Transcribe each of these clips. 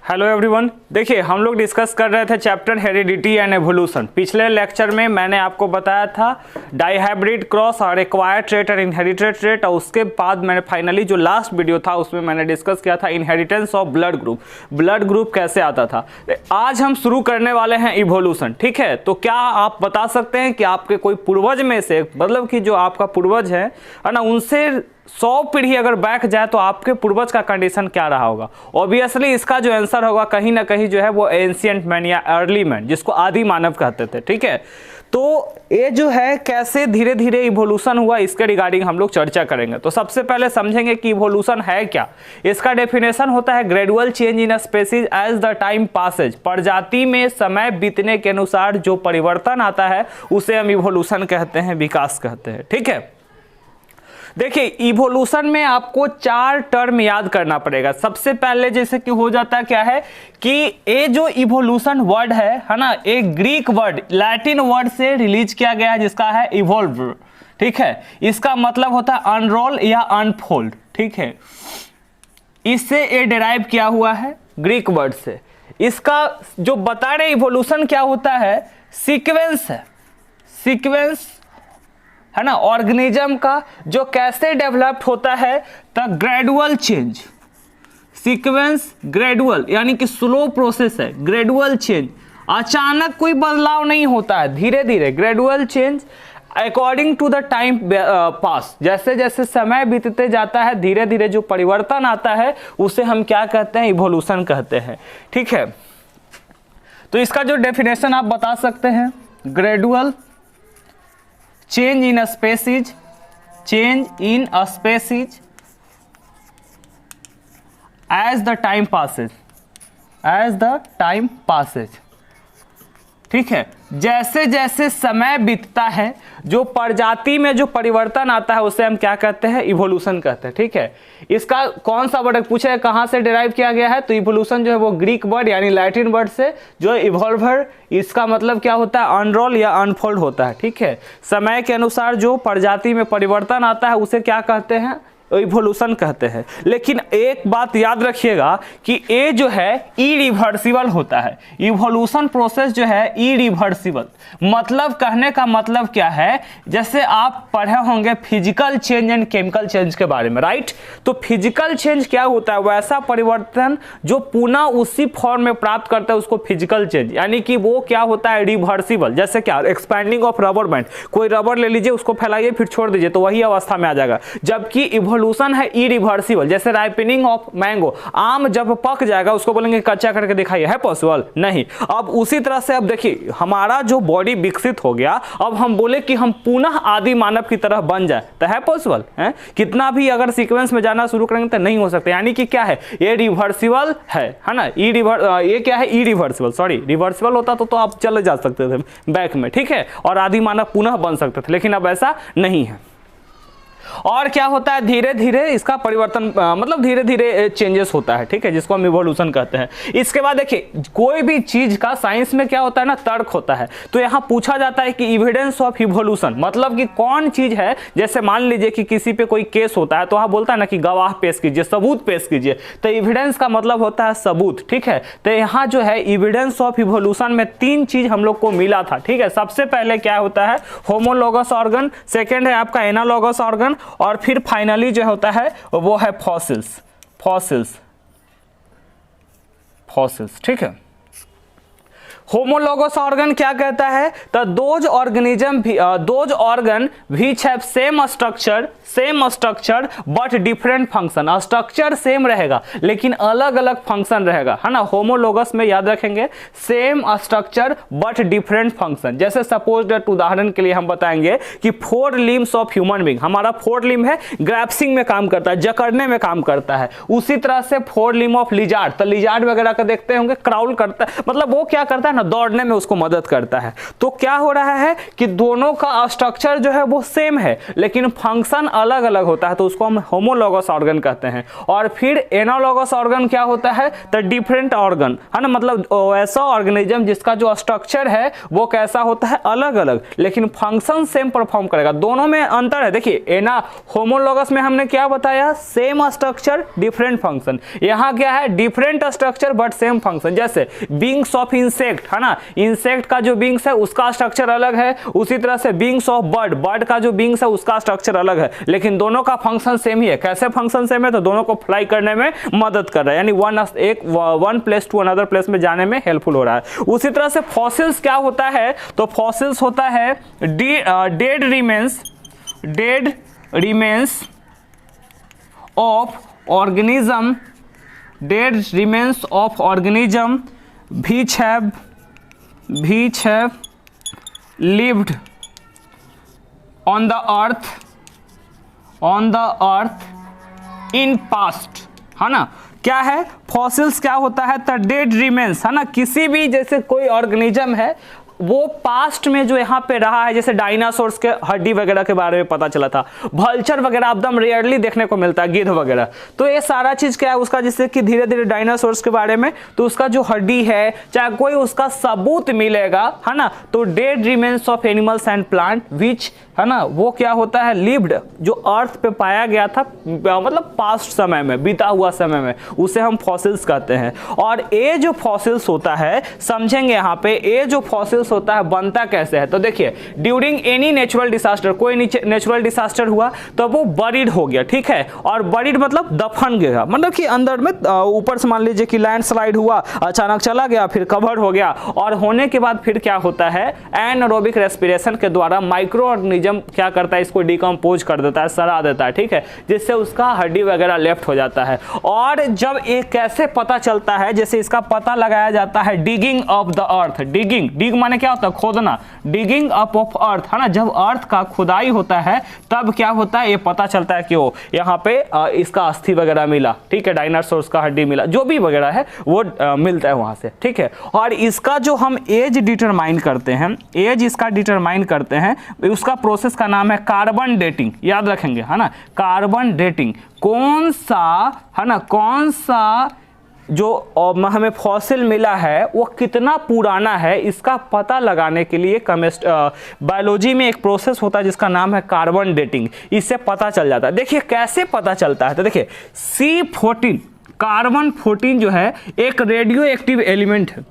Hello everyone, देखिए हम लोग डिस्कस कर रहे थे चैप्टर हेरिडिटी एंड एवोल्यूशन। पिछले लेक्चर में मैंने आपको बताया था डाईहाइब्रिड क्रॉस और एक्वायर्ड ट्रेट और इनहेरिटेड ट्रेट, और उसके बाद मैंने फाइनली जो लास्ट वीडियो था उसमें मैंने डिस्कस किया था इनहेरिटेंस ऑफ ब्लड ग्रुप कैसे आता था। आज हम शुरू करने वाले हैं इवोल्यूशन, ठीक है। तो क्या आप बता सकते हैं कि आपके कोई पूर्वज में से, मतलब कि जो आपका पूर्वज है ना, उनसे 100 पीढ़ी अगर बैक जाए तो आपके पूर्वज का कंडीशन क्या रहा होगा? ऑब्वियसली इसका जो आंसर होगा कहीं ना कहीं जो है वो एंशिएंट मैन या अर्ली मैन, जिसको आदि मानव कहते थे, ठीक है। तो ये जो है कैसे धीरे धीरे इवोल्यूशन हुआ, इसके रिगार्डिंग हम लोग चर्चा करेंगे। तो सबसे पहले समझेंगे कि इवोल्यूशन है क्या। इसका डेफिनेशन होता है gradual change in species as the time passes. प्रजाति में समय बीतने के अनुसार जो परिवर्तन आता है उसे हम इवोल्यूशन कहते हैं, विकास कहते हैं, ठीक है। देखिए इवोल्यूशन में आपको 4 टर्म याद करना पड़ेगा। सबसे पहले जैसे कि हो जाता है क्या है कि ये जो इवोल्यूशन वर्ड है ना, एक ग्रीक वर्ड लैटिन वर्ड से रिलीज किया गया है जिसका है इवोल्व, ठीक है। इसका मतलब होता है अनरोल या अनफोल्ड, ठीक है। इससे ये डिराइव किया हुआ है ग्रीक वर्ड से। इसका जो बता रहे इवोल्यूशन क्या होता है, सीक्वेंस है, सीक्वेंस है ना, ऑर्गेनिज्म का जो कैसे डेवलप्ड होता है, the gradual change. Sequence gradual यानी कि स्लो प्रोसेस है, ग्रेजुअल चेंज, अचानक कोई बदलाव नहीं होता है, धीरे धीरे gradual change according to the time pass. जैसे जैसे समय बीतते जाता है धीरे धीरे जो परिवर्तन आता है उसे हम क्या कहते हैं, इवोल्यूशन कहते हैं, ठीक है। तो इसका जो डेफिनेशन आप बता सकते हैं, gradual change in a species, change in a species as the time passes, as the time passes, ठीक है। जैसे जैसे समय बीतता है जो प्रजाति में जो परिवर्तन आता है उसे हम क्या कहते हैं, इवोल्यूशन कहते हैं, ठीक है। इसका कौन सा वर्ड पूछे कहाँ से डिराइव किया गया है, तो इवोल्यूशन जो है वो ग्रीक वर्ड यानी लैटिन वर्ड से, जो इवॉल्वर, इसका मतलब क्या होता है, अनरोल या अनफोल्ड होता है, ठीक है। समय के अनुसार जो प्रजाति में परिवर्तन आता है उसे क्या कहते हैं, इवोल्यूशन कहते हैं। लेकिन एक बात याद रखिएगा कि ये जो है इरिवर्सिबल होता है। इवोल्यूशन प्रोसेस जो है इरिवर्सिबल, मतलब कहने का मतलब क्या है, जैसे आप पढ़े होंगे physical change and chemical change के बारे में, राइट। तो फिजिकल चेंज क्या होता है, वैसा परिवर्तन जो पुनः उसी फॉर्म में प्राप्त करता है उसको फिजिकल चेंज, यानी कि वो क्या होता है, रिवर्सिबल। जैसे क्या, एक्सपैंडिंग ऑफ रबर बैंड, कोई रबर ले लीजिए, उसको फैलाइए फिर छोड़ दीजिए तो वही अवस्था में आ जाएगा। जबकि इवोल्यूशन है इरिवर्सिबल। जैसे राइपनिंग ऑफ मैंगो, आम जब पक जाएगा उसको बोलेंगे कच्चा करके दिखाइए, है पॉसिबल? नहीं। अब उसी तरह से अब देखिए हमारा जो बॉडी विकसित हो गया, अब हम बोले कि हम पुनः आदि मानव की तरह बन जाए तो है पॉसिबल? है कितना भी अगर सीक्वेंस में जाना शुरू करेंगे तो नहीं हो सकता। यानी कि क्या है, ये रिवर्सिबल है ना, ये क्या है, इरिवर्सिबल, सॉरी रिवर्सिबल होता तो आप चले जा सकते थे बैक में, ठीक है, और आदि मानव पुनः बन सकते थे, लेकिन अब ऐसा नहीं है। और क्या होता है, धीरे धीरे इसका परिवर्तन मतलब धीरे धीरे चेंजेस होता है, ठीक है, जिसको हम इवोल्यूशन कहते हैं। इसके बाद देखिए कोई भी चीज का साइंस में क्या होता है ना, तर्क होता है। तो यहाँ पूछा जाता है कि एविडेंस ऑफ इवोल्यूशन, मतलब कि कौन चीज है। जैसे मान लीजिए कि किसी पे कोई केस होता है तो वहाँ बोलता है ना कि गवाह पेश कीजिए, सबूत पेश कीजिए, तो एविडेंस का मतलब होता है सबूत, ठीक है। तो यहाँ जो है एविडेंस ऑफ इवोल्यूशन में 3 चीज हम लोग को मिला था, ठीक है। सबसे पहले क्या होता है, होमोलॉगस ऑर्गन, सेकेंड है आपका एनालॉगस ऑर्गन, और फिर फाइनली जो होता है वो है फॉसिल्स, ठीक है। होमोलॉगस ऑर्गन क्या कहता है, तो those organ which have same structure but different function. Structure same रहेगा लेकिन अलग अलग फंक्शन रहेगा, है ना। होमोलॉगस में याद रखेंगे same structure but different function. जैसे सपोज दैट उदाहरण के लिए हम बताएंगे कि 4 लिम्स ऑफ ह्यूमन बीइंग, हमारा 4 लिम्ब है, ग्रैप्सिंग में काम करता है, जकड़ने में काम करता है। उसी तरह से 4 लिम्ब ऑफ लिजार्ड, तो लिजार्ड वगैरह का देखते होंगे क्राउल करता है, मतलब वो क्या करता है ना, दौड़ने में उसको मदद करता है। तो क्या हो रहा है कि दोनों का स्ट्रक्चर जो है वो सेम है लेकिन फंक्शन अलग अलग होता है तो उसको हम होमोलॉगस ऑर्गन कहते हैं। और फिर एनालॉगस ऑर्गन क्या होता है, द डिफरेंट ऑर्गन, है ना, मतलब ऐसा ऑर्गेनिज्म जिसका जो स्ट्रक्चर है वो कैसा होता है, अलग अलग, लेकिन फंक्शन सेम परफॉर्म करेगा। दोनों में अंतर है। देखिए होमोलॉगस में हमने क्या बताया, सेम स्ट्रक्चर डिफरेंट फंक्शन। यहाँ क्या है, different structure but same function. जैसे विंग्स ऑफ इंसेक्ट, है ना, इंसेक्ट का जो विंग्स है उसका स्ट्रक्चर अलग है, उसी तरह से विंग्स ऑफ बर्ड, बर्ड का जो विंग्स है उसका स्ट्रक्चर अलग है, लेकिन दोनों का फंक्शन सेम ही है। कैसे फंक्शन सेम है, तो दोनों को फ्लाई करने में मदद कर रहा है, यानी one place to another place में जाने में हेल्पफुल हो रहा है। उसी तरह से फॉसिल्स क्या होता है, तो फॉसिल्स होता है dead remains of organism, dead remains of organism which have lived on the earth in past, है ना। क्या है, फॉसिल्स क्या होता है, द डेड रिमेन्स, है ना, किसी भी जैसे कोई ऑर्गेनिज्म है वो पास्ट में जो यहाँ पे रहा है, जैसे डायनासोर्स के हड्डी वगैरह के बारे में पता चला था, वल्चर वगैरह एकदम रेयरली देखने को मिलता है, गिद्ध वगैरह, तो ये सारा चीज क्या है उसका, जिससे कि धीरे धीरे डायनासोर्स के बारे में, तो उसका जो हड्डी है चाहे कोई उसका सबूत मिलेगा, है ना, तो dead remains of animals and plant which, है ना, वो क्या होता है, लिव्ड, जो अर्थ पे पाया गया था, मतलब पास्ट समय में, बीता हुआ समय में, उसे हम फॉसिल्स कहते हैं। और ये जो फॉसिल्स होता है, समझेंगे यहाँ पे, ये जो फॉसिल्स होता है बनता कैसे है, तो देखिए ड्यूरिंग एनी नेचुरल डिसास्टर, कोई नेचुरल डिसास्टर हुआ तो वो बरीड हो गया, ठीक है, और बरीड मतलब दफन गया, मतलब कि अंदर में ऊपर से मान लीजिए कि लैंडस्लाइड हुआ, अचानक चला गया, फिर कवर हो गया, और होने के बाद फिर क्या होता है, एनारोबिक रेस्पिरेशन के द्वारा माइक्रो ऑर्गेनिज्म क्या करता है, इसको डिकम्पोज कर देता है, सड़ा देता है, ठीक है, जिससे उसका हड्डी वगैरह लेफ्ट हो जाता है। और जब ये कैसे पता चलता है, जैसे इसका पता लगाया जाता है डिगिंग ऑफ द अर्थ, डिग माने क्या होता है, खोदना, डिगिंग अप ऑफ अर्थ, है ना, जब अर्थ का खुदाई होता है तब क्या होता है, ये पता चलता है कि वो यहाँ पे इसका अस्थि वगैरह मिला, ठीक है, डायनासोर्स का हड्डी मिला, जो भी वगैरह है वो मिलता है वहां से, ठीक है। और इसका जो हम एज डिटरमाइन करते हैं, एज इसका डिटरमाइन करते हैं, उसका प्रोसेस का नाम है कार्बन डेटिंग, याद रखेंगे, है ना, कार्बन डेटिंग। कौन सा, है ना, कौन सा जो हमें फॉसिल मिला है वो कितना पुराना है, इसका पता लगाने के लिए बायोलॉजी में एक प्रोसेस होता है जिसका नाम है कार्बन डेटिंग, इससे पता चल जाता है। देखिए कैसे पता चलता है, तो देखिए C14, कार्बन 14 जो है एक रेडियो एक्टिव एलिमेंट है,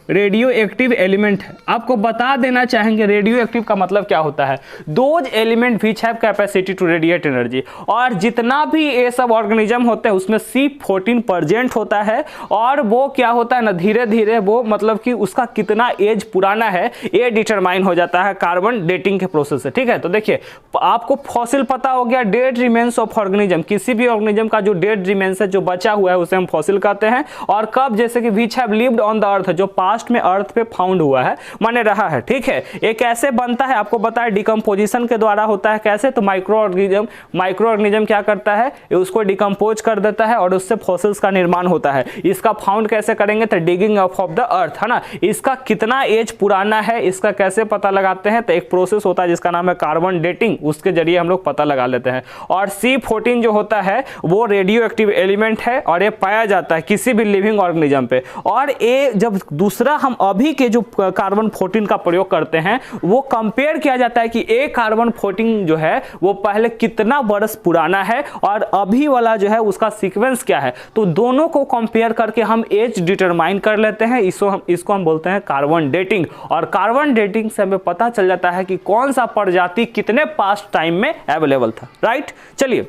रेडियो एक्टिव एलिमेंट है। आपको बता देना चाहेंगे रेडियो एक्टिव का मतलब क्या होता है, those element which have capacity to radiate energy, और जितना भी ये सब ऑर्गेनिज्म होते हैं उसमें C14 प्रेजेंट होता है, और वो क्या होता है ना, धीरे धीरे वो मतलब कि उसका कितना एज पुराना है ये डिटरमाइन हो जाता है कार्बन डेटिंग के प्रोसेस से, ठीक है। तो देखिए आपको फॉसिल पता हो गया, डेड रिमेन्स ऑफ ऑर्गेनिज्म, किसी भी ऑर्गेनिज्म का जो डेड रिमेन्स है, जो बचा हुआ है, उसे हम फॉसिल कहते हैं। और कब, जैसे कि which have lived on the earth, जो पास्ट में अर्थ पे फाउंड हुआ है, माने रहा है, ठीक है। ये कैसे बनता है आपको बताया, डिकम्पोजिशन के द्वारा होता है। कैसे, तो माइक्रो ऑर्गेनिज्म क्या करता है, उसको डिकम्पोज कर देता है और उससे फॉसिल्स का निर्माण होता है। इसका फाउंड कैसे करेंगे, तो डिगिंग ऑफ द अर्थ, है ना, इसका कितना एज पुराना है इसका कैसे पता लगाते हैं, तो एक प्रोसेस होता है जिसका नाम है कार्बन डेटिंग, उसके जरिए हम लोग पता लगा लेते हैं। और C14 जो होता है वो रेडियो एक्टिव एलिमेंट है और ये पाया जाता है किसी भी लिविंग ऑर्गेनिज्म पे। और ये जब दूसरा हम अभी के जो कार्बन 14 का प्रयोग करते हैं वो कंपेयर किया जाता है कि एक कार्बन 14 जो है वो पहले कितना बरस पुराना है और अभी वाला जो है उसका सीक्वेंस क्या है, तो दोनों को कंपेयर करके हम एज डिटरमाइन कर लेते हैं। इसको हम बोलते हैं कार्बन डेटिंग। और कार्बन डेटिंग से हमें पता चल जाता है कि कौन सा प्रजाति कितने पास्ट टाइम में अवेलेबल था, राइट। चलिए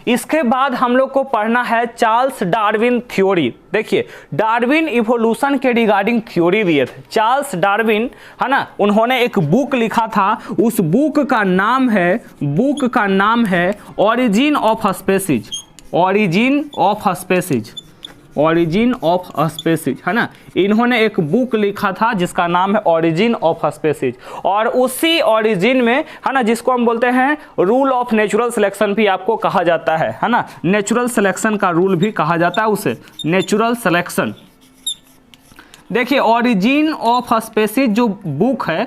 इसके बाद हम लोग को पढ़ना है चार्ल्स डार्विन थ्योरी। देखिए डार्विन इवोल्यूशन के रिगार्डिंग थ्योरी दिए थे चार्ल्स डार्विन, है ना, उन्होंने एक बुक लिखा था, उस बुक का नाम है origin of species, origin of species, है ना। इन्होंने एक बुक लिखा था जिसका नाम है ओरिजिन ऑफ स्पेसीज, और उसी ओरिजिन में, है ना, जिसको हम बोलते हैं रूल ऑफ नेचुरल सिलेक्शन भी आपको कहा जाता है ना, नेचुरल सिलेक्शन का रूल भी कहा जाता है उसे, नेचुरल सिलेक्शन देखिए ओरिजिन ऑफ स्पेसीज जो बुक है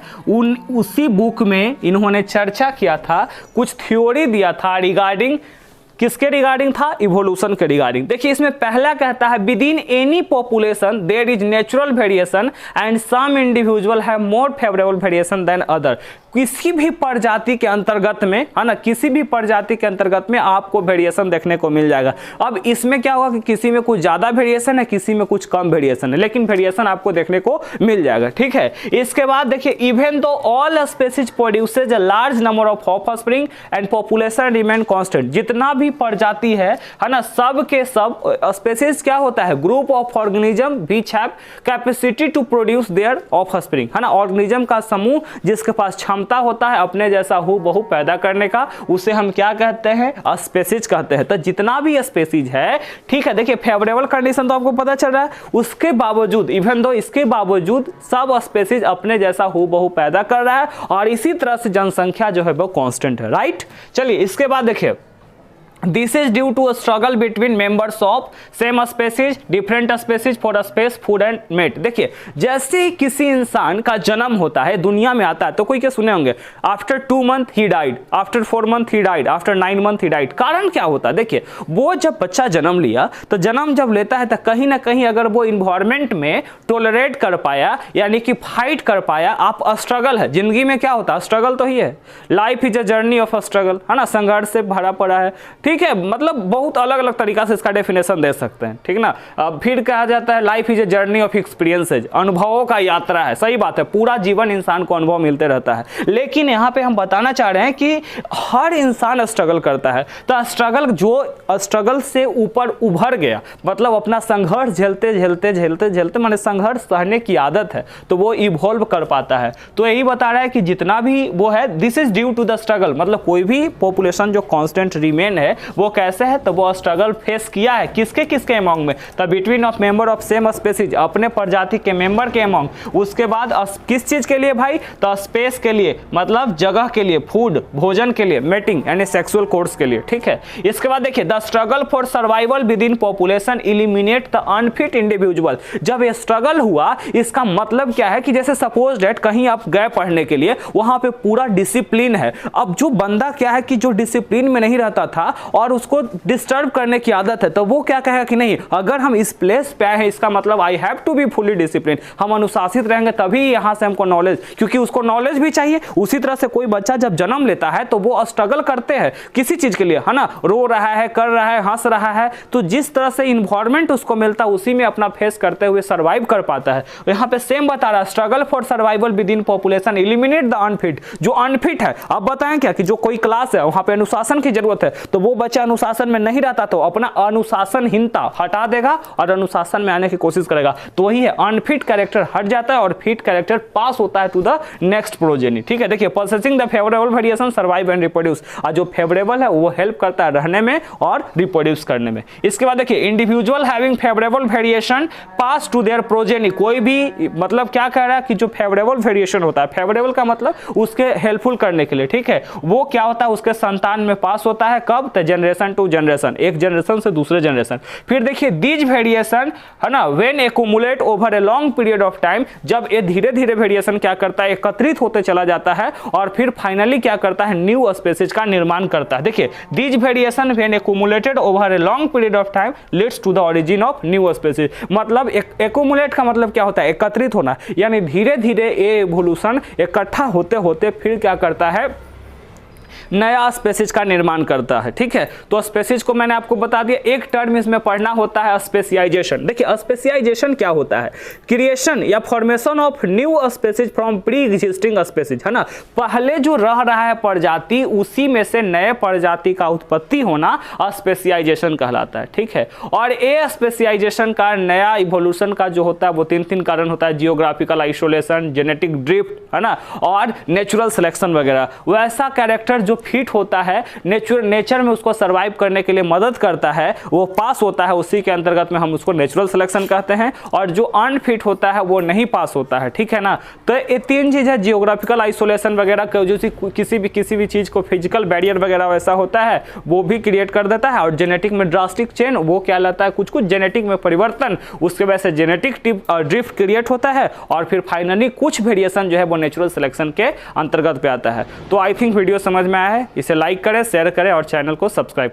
उसी बुक में इन्होंने चर्चा किया था, कुछ थ्योरी दिया था रिगार्डिंग, किसके रिगार्डिंग था, इवोल्यूशन के रिगार्डिंग। देखिए इसमें पहला कहता है within any population there is natural variation and some individual have more favourable variation than other. किसी भी प्रजाति के अंतर्गत में, है ना, किसी भी प्रजाति के अंतर्गत में आपको वेरिएशन देखने को मिल जाएगा। अब इसमें क्या होगा कि किसी में कुछ ज्यादा वेरिएशन है, किसी में कुछ कम वेरिएशन है, लेकिन वेरिएशन आपको देखने को मिल जाएगा, ठीक है। इसके बाद देखिए even though all species produces a large number of offspring and population remain constant. जितना भी प्रजाति है ना, सब के सब स्पीशीज क्या होता है, group of organism which have capacity to produce their offspring, है ना, ऑर्गेनिज्म का समूह जिसके पास क्षमता होता है अपने जैसा हूबहू पैदा करने का, उसे हम क्या कहते हैं, स्पीशीज कहते हैं। तो जितना भी स्पीशीज है, ठीक है, देखिए फेवरेबल कंडीशन तो आपको पता चल रहा है, उसके बावजूद इवन दो इसके बावजूद सब स्पीशीज अपने जैसा हूबहू पैदा कर रहा है और इसी तरह से जनसंख्या जो है वो कांस्टेंट है, राइट। चलिए इसके बाद देखिए This is due to a struggle between members of same species, different species for a space, food and mate। देखिए जैसे ही किसी इंसान का जन्म होता है, दुनिया में आता है, तो कोई क्या सुने होंगे, after 2 month he died, after 4 month he died, after 9 month he died. कारण क्या होता है, देखिए वो जब बच्चा जन्म लिया, तो जन्म जब लेता है तो कहीं ना कहीं अगर वो इन्वायरमेंट में टोलरेट कर पाया, यानी कि फाइट कर पाया, आप स्ट्रगल है जिंदगी में, क्या होता है स्ट्रगल तो ही है, life is a journey of struggle, है ना, संघर्ष से भरा पड़ा है, ठीक है। मतलब बहुत अलग अलग तरीका से इसका डेफिनेशन दे सकते हैं, ठीक ना। फिर कहा जाता है life is a journey of experiences, अनुभवों का यात्रा है, सही बात है, पूरा जीवन इंसान को अनुभव मिलते रहता है। लेकिन यहाँ पे हम बताना चाह रहे हैं कि हर इंसान स्ट्रगल करता है, तो स्ट्रगल जो स्ट्रगल से ऊपर उभर गया, मतलब अपना संघर्ष झेलते झेलते झेलते झेलते, माने संघर्ष सहने की आदत है, तो वो इवॉल्व कर पाता है। तो यही बता रहा है कि जितना भी वो है, this is due to the struggle, मतलब कोई भी पॉपुलेशन जो कांस्टेंट रिमेन है वो कैसे है, तो वो स्ट्रगल फेस किया है, किसके किसके अमंग में, the between of member of same species, अपने प्रजाति के मेंबर के अमंग। उसके बाद किस चीज के लिए भाई, तो स्पेस के लिए, मतलब जगह के लिए, फूड भोजन के लिए, मेटिंग यानी सेक्सुअल कोर्स के लिए, ठीक है। इसके बाद देखिए the struggle for survival with in population eliminate the unfit individual. जब ये स्ट्रगल हुआ, इसका मतलब क्या है कि जैसे सपोज डेट कहीं आप गए पढ़ने के लिए, वहां पे पूरा डिसिप्लिन है, अब जो बंदा क्या है कि जो डिसिप्लिन में नहीं रहता था और उसको डिस्टर्ब करने की आदत है, तो वो क्या कहेगा कि नहीं, अगर हम इस प्लेस पे आए हैं, इसका मतलब I have to be fully discipline, हम अनुशासित रहेंगे तभी यहां से हमको नॉलेज, क्योंकि उसको नॉलेज भी चाहिए। उसी तरह से कोई बच्चा जब जन्म लेता है तो वो स्ट्रगल करते हैं किसी चीज के लिए, है ना, रो रहा है, कर रहा है, हंस रहा है, तो जिस तरह से इन्वायरमेंट उसको मिलता है उसी में अपना फेस करते हुए सर्वाइव कर पाता है। यहाँ पे सेम बता रहा है, struggle for survival with in population eliminate the unfit. जो अनफिट है, अब बताएं क्या कि जो कोई क्लास है वहां पे अनुशासन की जरूरत है, तो वो बच्चा अनुशासन में नहीं रहता तो अपना अनुशासनहीनता हटा देगा और अनुशासन में आने की कोशिश करेगा, तो वही है अनफिट कैरेक्टर हट जाता है और फिट कैरेक्टर पास होता है टू द नेक्स्ट प्रोजेनी, ठीक है। देखिए possessing the favourable variation survive and reproduce, और जो फेवरेबल है वो हेल्प करता है रहने में और रिप्रोड्यूस करने में। इसके बाद देखिए individual having favourable variation pass to their progeny, कोई भी मतलब क्या कह रहा है कि जो फेवरेबल वेरिएशन होता है, फेवरेबल का मतलब उसके हेल्पफुल करने के लिए, ठीक है, वो क्या होता है उसके संतान में पास होता है, कब, तो जनरेशन टू जनरेशन, एक जनरेशन से दूसरे जनरेशन। फिर देखिए दीज वेरिएशन, है ना, when accumulate over a long period of time, जब ये धीरे धीरे वेरिएशन क्या करता है, एकत्रित होते चला जाता है और फिर फाइनली क्या करता है, न्यू स्पीशीज का निर्माण करता है। देखिए these variation when accumulated over a long period of time leads to the origin of new species. मतलब एक्यूमुलेट का मतलब क्या होता है, एकत्रित होना, यानी धीरे धीरे ये इवोल्यूशन इकट्ठा होते होते फिर क्या करता है, नया स्पीशीज का निर्माण करता है, ठीक है। तो स्पीशीज को मैंने आपको बता दिया, एक टर्म इसमें पढ़ना होता है स्पेसियाइजेशन। देखिए स्पेसियाइजेशन क्या होता है, क्रिएशन या formation of new species from pre existing species, है ना, पहले जो रह रहा है प्रजाति उसी में से नए प्रजाति का उत्पत्ति होना स्पेसियाइजेशन कहलाता है, ठीक है। और ये स्पेसियाइजेशन का नया इवोल्यूशन का जो होता है वो 3 कारण होता है, जियोग्राफिकल आइसोलेशन, जेनेटिक ड्रिफ्ट, है ना, और नेचुरल सिलेक्शन वगैरह। वैसा कैरेक्टर जो फिट होता है, नेचर में उसको सर्वाइव करने के लिए मदद करता है, वो पास होता है, उसी के अंतर्गत में हम उसको नेचुरल सिलेक्शन कहते हैं। और जो अनफिट होता है वो नहीं पास होता है, ठीक है ना। तो ये तीन चीज है, जियोग्राफिकल आइसोलेशन वगैरह, जो किसी भी चीज को फिजिकल बैरियर वगैरह वैसा होता है वो भी क्रिएट कर देता है। और जेनेटिक में ड्रास्टिक चेंज, वो क्या लाता है, कुछ जेनेटिक में परिवर्तन, उसके वजह से जेनेटिक ड्रिफ्ट क्रिएट होता है। और फिर फाइनली कुछ वेरिएशन जो है वो नेचुरल सिलेक्शन के अंतर्गत पे आता है। तो आई थिंक वीडियो समझ में आया है, इसे लाइक करें, शेयर करें और चैनल को सब्सक्राइब